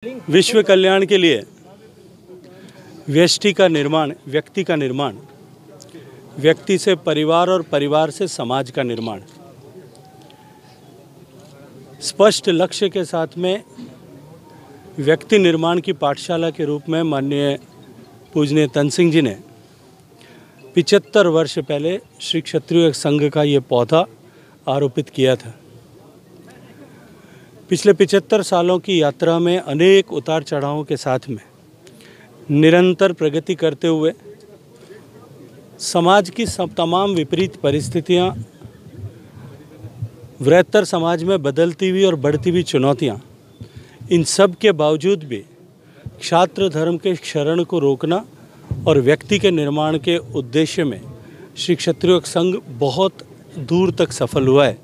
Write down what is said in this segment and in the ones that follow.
विश्व कल्याण के लिए व्यष्टि का निर्माण, व्यक्ति का निर्माण, व्यक्ति से परिवार और परिवार से समाज का निर्माण, स्पष्ट लक्ष्य के साथ में व्यक्ति निर्माण की पाठशाला के रूप में माननीय पूजनीय तन सिंह जी ने 75 वर्ष पहले श्री क्षत्रिय संघ का ये पौधा आरोपित किया था। पिछले 75 सालों की यात्रा में अनेक उतार चढ़ावों के साथ में निरंतर प्रगति करते हुए समाज की सब तमाम विपरीत परिस्थितियां, वृहत्तर समाज में बदलती हुई और बढ़ती हुई चुनौतियां, इन सब के बावजूद भी क्षात्र धर्म के क्षरण को रोकना और व्यक्ति के निर्माण के उद्देश्य में श्री क्षत्रिय संघ बहुत दूर तक सफल हुआ है।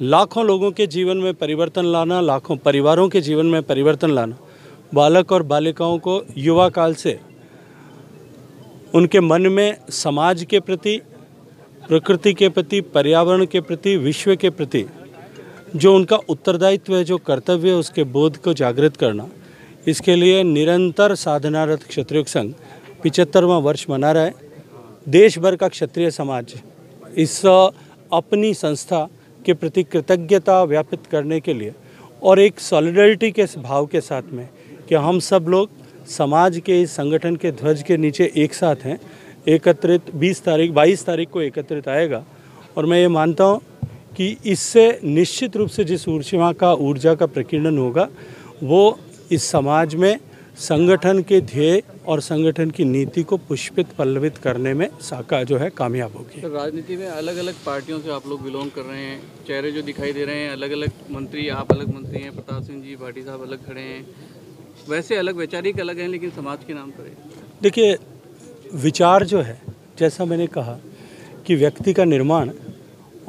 लाखों लोगों के जीवन में परिवर्तन लाना, लाखों परिवारों के जीवन में परिवर्तन लाना, बालक और बालिकाओं को युवा काल से उनके मन में समाज के प्रति, प्रकृति के प्रति, पर्यावरण के प्रति, विश्व के प्रति जो उनका उत्तरदायित्व है, जो कर्तव्य है, उसके बोध को जागृत करना, इसके लिए निरंतर साधनारत क्षत्रिय संघ 75वां वर्ष मना रहा है। देश भर का क्षत्रिय समाज इस अपनी संस्था के प्रति कृतज्ञता व्यापित करने के लिए और एक सॉलिडरिटी के भाव के साथ में कि हम सब लोग समाज के इस संगठन के ध्वज के नीचे एक साथ हैं, एकत्रित 22 तारीख को एकत्रित आएगा। और मैं ये मानता हूँ कि इससे निश्चित रूप से जिस ऊर्जा का प्रकीर्णन होगा वो इस समाज में संगठन के ध्येय और संगठन की नीति को पुष्पित पल्लवित करने में साका जो है कामयाब होगी। तो राजनीति में अलग अलग पार्टियों से आप लोग बिलोंग कर रहे हैं, चेहरे जो दिखाई दे रहे हैं अलग अलग मंत्री, आप अलग मंत्री हैं, प्रताप सिंह जी भाटी साहब अलग खड़े हैं, वैसे अलग वैचारिक अलग हैं लेकिन समाज के नाम पर है। देखिए, विचार जो है, जैसा मैंने कहा कि व्यक्ति का निर्माण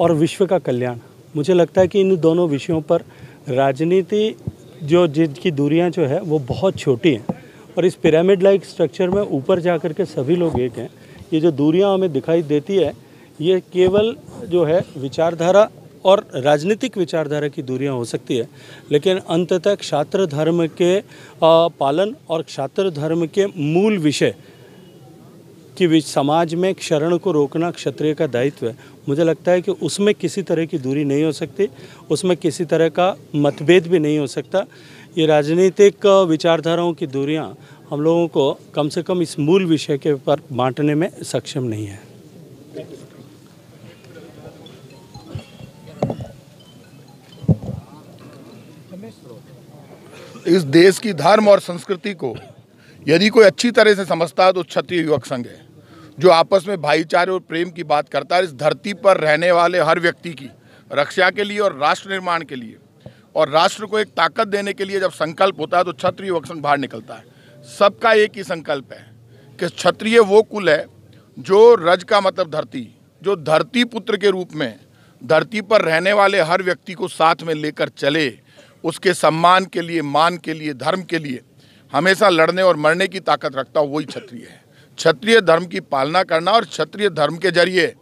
और विश्व का कल्याण, मुझे लगता है कि इन दोनों विषयों पर राजनीति जिनकी दूरियां जो है वो बहुत छोटी हैं और इस पिरामिड लाइक स्ट्रक्चर में ऊपर जा कर के सभी लोग एक हैं। ये जो दूरियां हमें दिखाई देती है ये केवल जो है विचारधारा और राजनीतिक विचारधारा की दूरियां हो सकती है, लेकिन अंततः क्षात्र धर्म के पालन और क्षात्र धर्म के मूल विषय कि समाज में क्षरण को रोकना क्षत्रिय का दायित्व है। मुझे लगता है कि उसमें किसी तरह की दूरी नहीं हो सकती, उसमें किसी तरह का मतभेद भी नहीं हो सकता। ये राजनीतिक विचारधाराओं की दूरियां हम लोगों को कम से कम इस मूल विषय के ऊपर बांटने में सक्षम नहीं है। इस देश की धर्म और संस्कृति को यदि कोई अच्छी तरह से समझता है तो क्षत्रिय युवक संघ है, जो आपस में भाईचारे और प्रेम की बात करता है। इस धरती पर रहने वाले हर व्यक्ति की रक्षा के लिए और राष्ट्र निर्माण के लिए और राष्ट्र को एक ताकत देने के लिए जब संकल्प होता है तो क्षत्रिय युवक संघ बाहर निकलता है। सबका एक ही संकल्प है कि क्षत्रिय वो कुल है जो रज का मतलब धरती, जो धरती पुत्र के रूप में धरती पर रहने वाले हर व्यक्ति को साथ में लेकर चले, उसके सम्मान के लिए, मान के लिए, धर्म के लिए हमेशा लड़ने और मरने की ताकत रखता हो, वही क्षत्रिय है। क्षत्रिय धर्म की पालना करना और क्षत्रिय धर्म के जरिए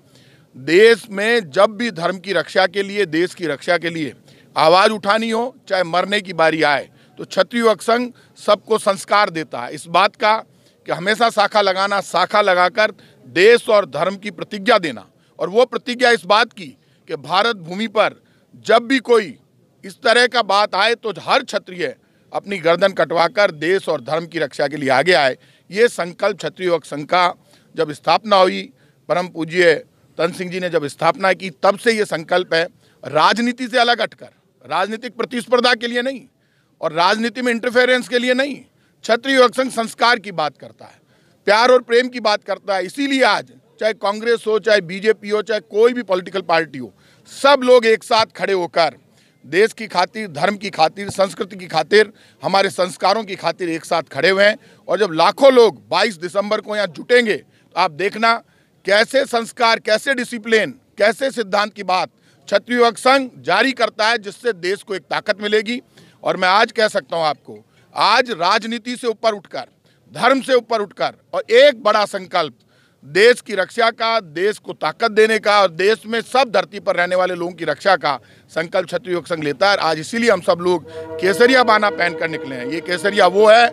देश में जब भी धर्म की रक्षा के लिए, देश की रक्षा के लिए आवाज़ उठानी हो, चाहे मरने की बारी आए, तो क्षत्रिय युवक संघ सबको संस्कार देता है इस बात का कि हमेशा शाखा लगाना, शाखा लगाकर देश और धर्म की प्रतिज्ञा देना। और वो प्रतिज्ञा इस बात की कि भारत भूमि पर जब भी कोई इस तरह का बात आए तो हर क्षत्रिय अपनी गर्दन कटवाकर देश और धर्म की रक्षा के लिए आगे आए। ये संकल्प क्षत्रिय युवक संघ का जब स्थापना हुई, परम पूज्य तन सिंह जी ने जब स्थापना की, तब से ये संकल्प है। राजनीति से अलग हटकर, राजनीतिक प्रतिस्पर्धा के लिए नहीं और राजनीति में इंटरफेरेंस के लिए नहीं, क्षत्रिय युवक संघ संस्कार की बात करता है, प्यार और प्रेम की बात करता है। इसीलिए आज चाहे कांग्रेस हो, चाहे बीजेपी हो, चाहे कोई भी पॉलिटिकल पार्टी हो, सब लोग एक साथ खड़े होकर देश की खातिर, धर्म की खातिर, संस्कृति की खातिर, हमारे संस्कारों की खातिर एक साथ खड़े हुए हैं। और जब लाखों लोग 22 दिसंबर को यहाँ जुटेंगे तो आप देखना कैसे संस्कार, कैसे डिसिप्लिन, कैसे सिद्धांत की बात क्षत्रिय युवक संघ जारी करता है, जिससे देश को एक ताकत मिलेगी। और मैं आज कह सकता हूँ आपको, आज राजनीति से ऊपर उठकर, धर्म से ऊपर उठकर और एक बड़ा संकल्प देश की रक्षा का, देश को ताकत देने का और देश में सब धरती पर रहने वाले लोगों की रक्षा का संकल्प क्षत्रिय युवक संघ लेता है। आज इसीलिए हम सब लोग केसरिया बाना पहनकर निकले हैं। ये केसरिया वो है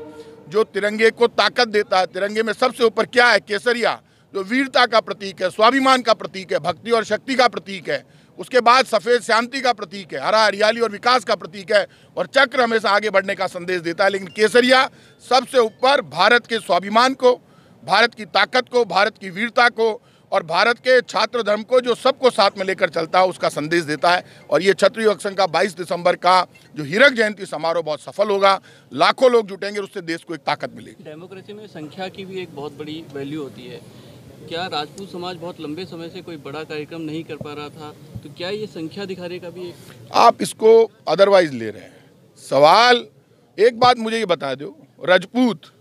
जो तिरंगे को ताकत देता है। तिरंगे में सबसे ऊपर क्या है? केसरिया, जो वीरता का प्रतीक है, स्वाभिमान का प्रतीक है, भक्ति और शक्ति का प्रतीक है। उसके बाद सफ़ेद शांति का प्रतीक है, हरा हरियाली और विकास का प्रतीक है, और चक्र हमेशा आगे बढ़ने का संदेश देता है। लेकिन केसरिया सबसे ऊपर भारत के स्वाभिमान को, भारत की ताकत को, भारत की वीरता को और भारत के छात्र धर्म को, जो सबको साथ में लेकर चलता है, उसका संदेश देता है। और ये क्षत्रिय युवक संघ का 22 दिसंबर का जो हीरक जयंती समारोह बहुत सफल होगा। लाखों लोग जुटेंगे, उससे देश को एक ताकत मिलेगी। डेमोक्रेसी में संख्या की भी एक बहुत बड़ी वैल्यू होती है। क्या राजपूत समाज बहुत लंबे समय से कोई बड़ा कार्यक्रम नहीं कर पा रहा था, तो क्या ये संख्या दिखाने का भी एक, आप इसको अदरवाइज ले रहे हैं? सवाल, एक बात मुझे ये बता दो, राजपूत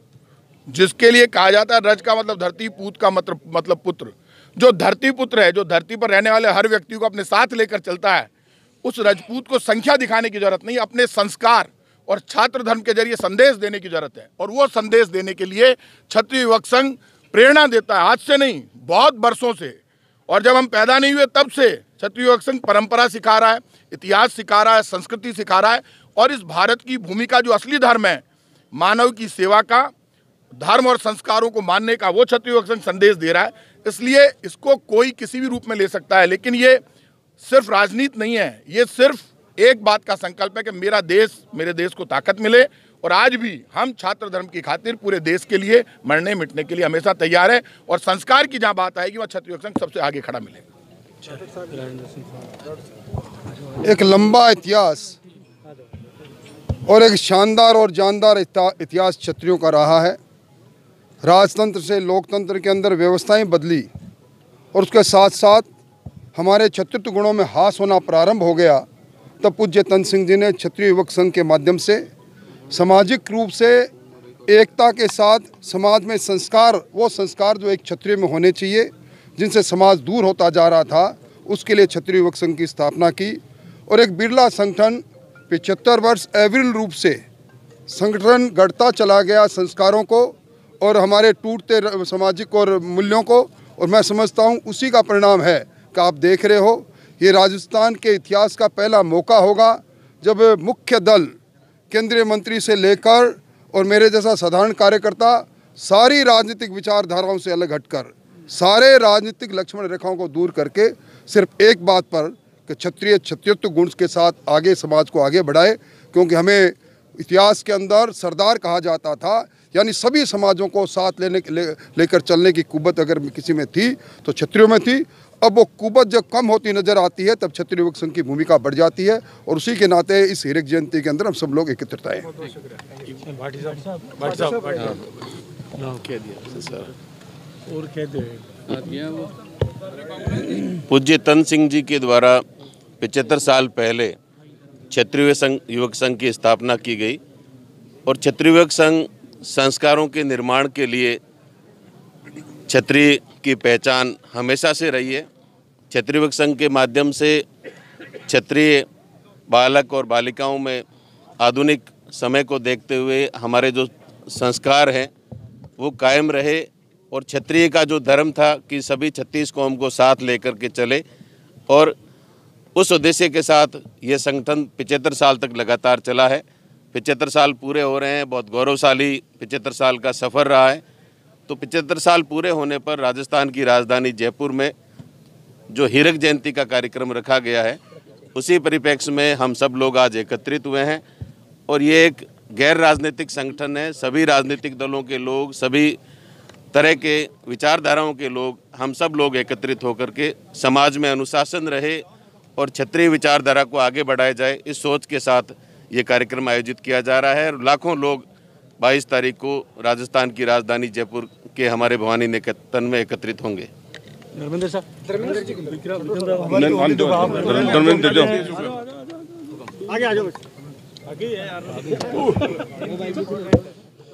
जिसके लिए कहा जाता है, रज का मतलब धरती, पूत का मतलब पुत्र, जो धरती पुत्र है, जो धरती पर रहने वाले हर व्यक्ति को अपने साथ लेकर चलता है, उस राजपूत को संख्या दिखाने की जरूरत नहीं, अपने संस्कार और छात्र धर्म के जरिए संदेश देने की जरूरत है। और वो संदेश देने के लिए क्षत्रिय युवक संघ प्रेरणा देता है, आज से नहीं, बहुत वर्षों से। और जब हम पैदा नहीं हुए तब से क्षत्रिय युवक संघ परंपरा सिखा रहा है, इतिहास सिखा रहा है, संस्कृति सिखा रहा है। और इस भारत की भूमि का जो असली धर्म है, मानव की सेवा का धर्म और संस्कारों को मानने का, वो क्षत्रिय युवक संघ संदेश दे रहा है। इसलिए इसको कोई किसी भी रूप में ले सकता है, लेकिन ये सिर्फ राजनीति नहीं है, ये सिर्फ एक बात का संकल्प है कि मेरा देश, मेरे देश को ताकत मिले। और आज भी हम छात्र धर्म की खातिर पूरे देश के लिए मरने मिटने के लिए हमेशा तैयार है। और संस्कार की जहां बात आएगी, वह क्षत्रिय युवक संघ सबसे आगे खड़ा मिलेगा। एक लंबा इतिहास और एक शानदार और जानदार इतिहास क्षत्रियों का रहा है। राजतंत्र से लोकतंत्र के अंदर व्यवस्थाएं बदली और उसके साथ साथ हमारे क्षत्रित्व गुणों में हास होना प्रारंभ हो गया। तब पूज्य तन सिंह जी ने क्षत्रिय युवक संघ के माध्यम से सामाजिक रूप से एकता के साथ समाज में संस्कार, वो संस्कार जो एक क्षत्रिय में होने चाहिए, जिनसे समाज दूर होता जा रहा था, उसके लिए क्षत्रिय युवक संघ की स्थापना की। और एक बिरला संगठन 75 वर्ष अविरल रूप से संगठन गढ़ता चला गया संस्कारों को और हमारे टूटते सामाजिक और मूल्यों को। और मैं समझता हूँ उसी का परिणाम है कि आप देख रहे हो, ये राजस्थान के इतिहास का पहला मौका होगा जब मुख्य दल, केंद्रीय मंत्री से लेकर और मेरे जैसा साधारण कार्यकर्ता, सारी राजनीतिक विचारधाराओं से अलग हटकर, सारे राजनीतिक लक्ष्मण रेखाओं को दूर करके सिर्फ एक बात पर कि क्षत्रियत्व गुण के साथ आगे समाज को आगे बढ़ाए। क्योंकि हमें इतिहास के अंदर सरदार कहा जाता था, यानी सभी समाजों को साथ लेकर चलने की कुव्वत अगर किसी में थी तो क्षत्रियों में थी। अब वो कुव्वत जब कम होती नजर आती है, तब क्षत्रिय युवक संघ की भूमिका बढ़ जाती है। और उसी के नाते इस हीरक जयंती के अंदर हम सब लोग एकत्रित आए। पूज्य तन सिंह जी के द्वारा 75 साल पहले क्षत्रिय युवक संघ की स्थापना की गई। और क्षत्रिय युवक संघ संस्कारों के निर्माण के लिए क्षत्रिय की पहचान हमेशा से रही है। क्षत्रिय युवक संघ के माध्यम से क्षत्रिय बालक और बालिकाओं में आधुनिक समय को देखते हुए हमारे जो संस्कार हैं वो कायम रहे। और क्षत्रिय का जो धर्म था कि सभी 36 कौम को साथ लेकर के चले, और उस उद्देश्य के साथ ये संगठन 75 साल तक लगातार चला है। 75 साल पूरे हो रहे हैं, बहुत गौरवशाली 75 साल का सफ़र रहा है। तो 75 साल पूरे होने पर राजस्थान की राजधानी जयपुर में जो हीरक जयंती का कार्यक्रम रखा गया है, उसी परिप्रेक्ष्य में हम सब लोग आज एकत्रित हुए हैं। और ये एक गैर राजनीतिक संगठन है, सभी राजनीतिक दलों के लोग, सभी तरह के विचारधाराओं के लोग, हम सब लोग एकत्रित होकर के समाज में अनुशासन रहे और क्षत्रिय विचारधारा को आगे बढ़ाया जाए, इस सोच के साथ ये कार्यक्रम आयोजित किया जा रहा है। और लाखों लोग 22 तारीख को राजस्थान की राजधानी जयपुर के हमारे भवानी निकेतन में एकत्रित होंगे। धर्मेंद्र साहब,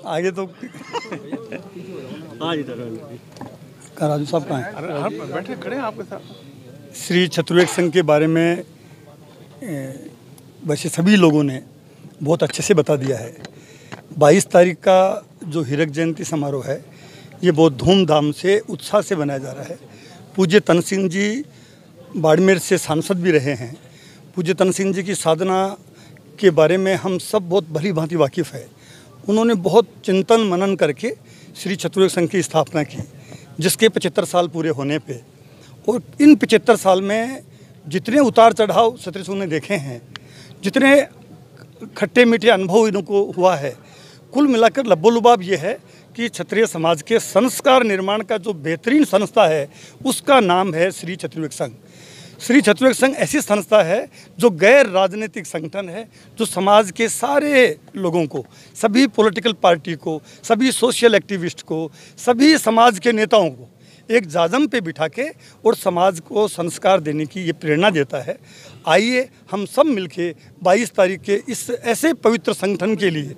आगे तो राजू साहब कहाँ हैं? बैठे खड़े हैं आपके साथ। श्री क्षत्रिय युवक संघ के बारे में वैसे सभी लोगों ने बहुत अच्छे से बता दिया है। 22 तारीख का जो हीरक जयंती समारोह है, ये बहुत धूमधाम से उत्साह से मनाया जा रहा है। पूज्य तन सिंह जी बाड़मेर से सांसद भी रहे हैं। पूज्य तन सिंह जी की साधना के बारे में हम सब बहुत भली भांति वाकिफ़ है। उन्होंने बहुत चिंतन मनन करके श्री चतुर्वेद संघ की स्थापना की, जिसके 75 साल पूरे होने पे, और इन 75 साल में जितने उतार चढ़ाव क्षत्रिय संघ ने देखे हैं, जितने खट्टे मीठे अनुभव इनको हुआ है, कुल मिलाकर लब्बोलुबाब ये है कि क्षत्रिय समाज के संस्कार निर्माण का जो बेहतरीन संस्था है उसका नाम है श्री चतुर्वेद संघ। श्री चतुर्वेद संघ ऐसी संस्था है जो गैर राजनीतिक संगठन है, जो समाज के सारे लोगों को, सभी पॉलिटिकल पार्टी को, सभी सोशल एक्टिविस्ट को, सभी समाज के नेताओं को एक जाजम पे बिठा के और समाज को संस्कार देने की ये प्रेरणा देता है। आइए हम सब मिलके 22 तारीख के इस ऐसे पवित्र संगठन के लिए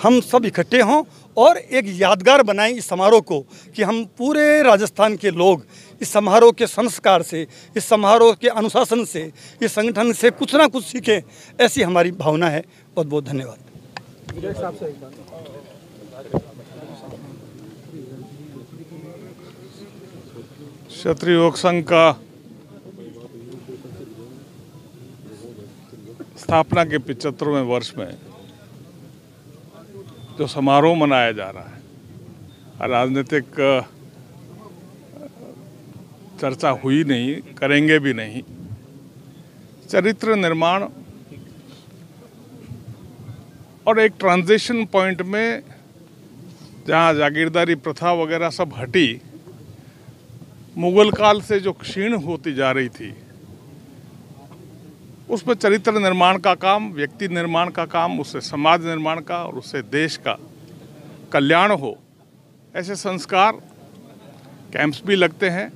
हम सब इकट्ठे हों और एक यादगार बनाएं इस समारोह को, कि हम पूरे राजस्थान के लोग इस समारोह के संस्कार से, इस समारोह के अनुशासन से, इस संगठन से कुछ ना कुछ सीखें, ऐसी हमारी भावना है। बहुत बहुत धन्यवाद। क्षत्रिय युवक संघ का स्थापना के 75वें वर्ष में जो समारोह मनाया जा रहा है, राजनीतिक चर्चा हुई नहीं, करेंगे भी नहीं। चरित्र निर्माण और एक ट्रांजिशन पॉइंट में जहाँ जागीरदारी प्रथा वगैरह सब हटी, मुगल काल से जो क्षीण होती जा रही थी, उसमें चरित्र निर्माण का काम, व्यक्ति निर्माण का काम, उससे समाज निर्माण का और उससे देश का कल्याण हो, ऐसे संस्कार कैंप्स भी लगते हैं।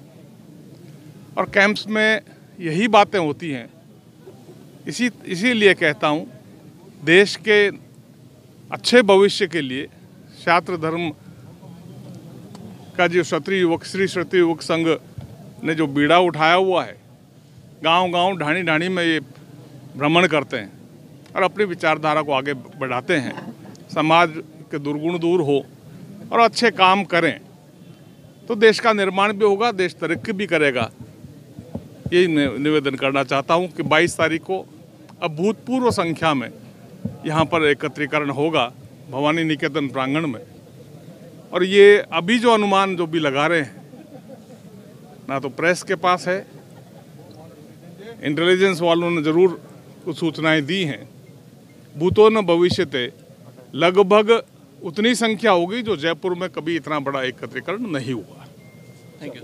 और कैंप्स में यही बातें होती हैं। इसीलिए कहता हूँ, देश के अच्छे भविष्य के लिए छात्र धर्म का जो क्षत्रिय युवक, श्री क्षत्रिय युवक संघ ने जो बीड़ा उठाया हुआ है, गांव-गांव, ढाणी-ढाणी में ये भ्रमण करते हैं और अपनी विचारधारा को आगे बढ़ाते हैं, समाज के दुर्गुण दूर हो और अच्छे काम करें, तो देश का निर्माण भी होगा, देश तरक्की भी करेगा। यही निवेदन करना चाहता हूँ कि 22 तारीख को अभूतपूर्व संख्या में यहाँ पर एकत्रीकरण होगा भवानी निकेतन प्रांगण में। और ये अभी जो अनुमान जो भी लगा रहे हैं, ना तो प्रेस के पास है, इंटेलिजेंस वालों ने जरूर कुछ सूचनाएं दी हैं, भूतो न भविष्यते, लगभग उतनी संख्या होगी जो जयपुर में कभी इतना बड़ा एकत्रीकरण नहीं हुआ। Thank you.